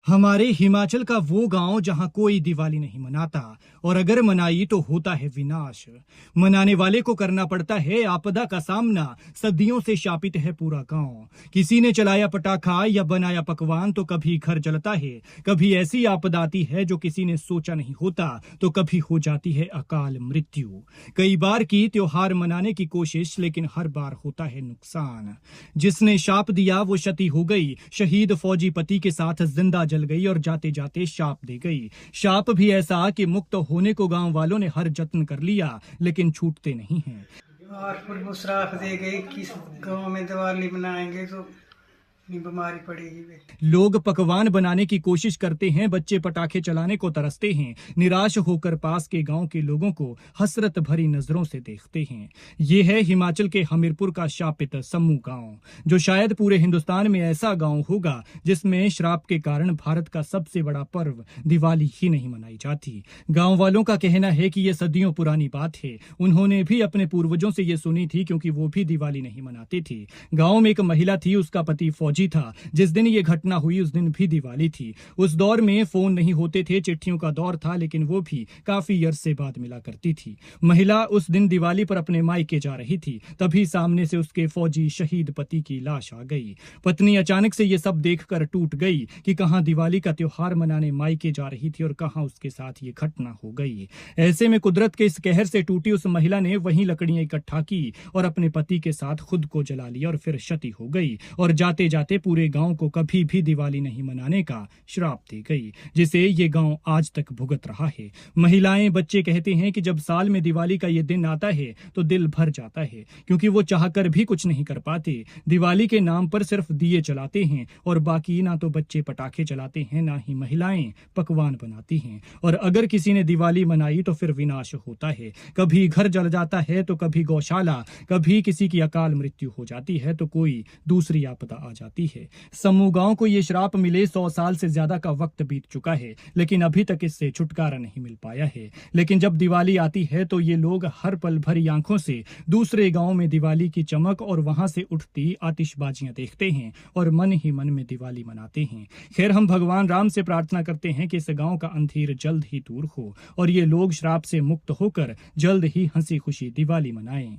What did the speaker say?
हमारे हिमाचल का वो गांव जहां कोई दिवाली नहीं मनाता और अगर मनाई तो होता है विनाश। मनाने वाले को करना पड़ता है आपदा का सामना। सदियों से शापित है पूरा गांव। किसी ने चलाया पटाखा या बनाया पकवान तो कभी घर जलता है। कभी ऐसी आपदा आती है जो किसी ने सोचा नहीं होता तो कभी हो जाती है अकाल मृत्यु। कई बार की त्योहार मनाने की कोशिश लेकिन हर बार होता है नुकसान। जिसने शाप दिया वो क्षति हो गई। शहीद फौजी पति के साथ जिंदा जल गई और जाते जाते शाप दे गई। शाप भी ऐसा कि मुक्त होने को गांव वालों ने हर जत्न कर लिया लेकिन छूटते नहीं हैं। और फिर वो श्राप दे गए किस गांव में दिवाली मनाएंगे तो बीमारी पड़ेगी। लोग पकवान बनाने की कोशिश करते हैं, बच्चे पटाखे चलाने को तरसते हैं, निराश होकर पास के गांव के लोगों को हसरत भरी नजरों से देखते हैं। ये है हिमाचल के हमीरपुर का शापित सम्मू गांव, जो शायद पूरे हिंदुस्तान में ऐसा गांव होगा जिसमें श्राप के कारण भारत का सबसे बड़ा पर्व दिवाली ही नहीं मनाई जाती। गांव वालों का कहना है कि ये सदियों पुरानी बात है। उन्होंने भी अपने पूर्वजों से ये सुनी थी क्योंकि वो भी दिवाली नहीं मनाते थे। गांव में एक महिला थी, उसका पति फौजी था। जिस दिन ये घटना हुई उस दिन भी दिवाली थी। उस दौर में फोन नहीं होते थे, चिट्ठियों का दौर था, लेकिन वो भी काफी अरसे बाद मिला करती थी। महिला उस दिन दिवाली पर अपने मायके जा रही थी, तभी सामने से उसके फौजी शहीद पति की लाश आ गई। पत्नी अचानक से ये सब देखकर टूट गई कि कहां दिवाली का त्योहार मनाने मायके जा रही थी और कहां उसके साथ ये घटना हो गई। ऐसे में कुदरत के इस कहर से टूटी उस महिला ने वहीं लकड़ियां इकट्ठा की और अपने पति के साथ खुद को जला लिया और फिर क्षति हो गई और जाते जाते पूरे गांव को कभी भी दिवाली नहीं मनाने का श्राप दी गई, जिसे ये गांव आज तक भुगत रहा है। महिलाएं, बच्चे कहते हैं कि जब साल में दिवाली का ये दिन आता है तो दिल भर जाता है, क्योंकि वो चाहकर भी कुछ नहीं कर पाते। दिवाली के नाम पर सिर्फ दिए चलाते हैं और बाकी ना तो बच्चे पटाखे चलाते हैं, ना ही महिलाएं पकवान बनाती हैं। और अगर किसी ने दिवाली मनाई तो फिर विनाश होता है। कभी घर जल जाता है तो कभी गौशाला, कभी किसी की अकाल मृत्यु हो जाती है तो कोई दूसरी आपदा आ जाती है। सम्मू गांव को ये श्राप मिले 100 साल से ज्यादा का वक्त बीत चुका है, लेकिन अभी तक इससे छुटकारा नहीं मिल पाया है। लेकिन जब दिवाली आती है तो ये लोग हर पल भरी आंखों से दूसरे गांव में दिवाली की चमक और वहां से उठती आतिशबाजियां देखते हैं और मन ही मन में दिवाली मनाते हैं। खैर, हम भगवान राम से प्रार्थना करते हैं कि इस गांव का अंधेर जल्द ही दूर हो और ये लोग श्राप से मुक्त होकर जल्द ही हंसी खुशी दिवाली मनाएं।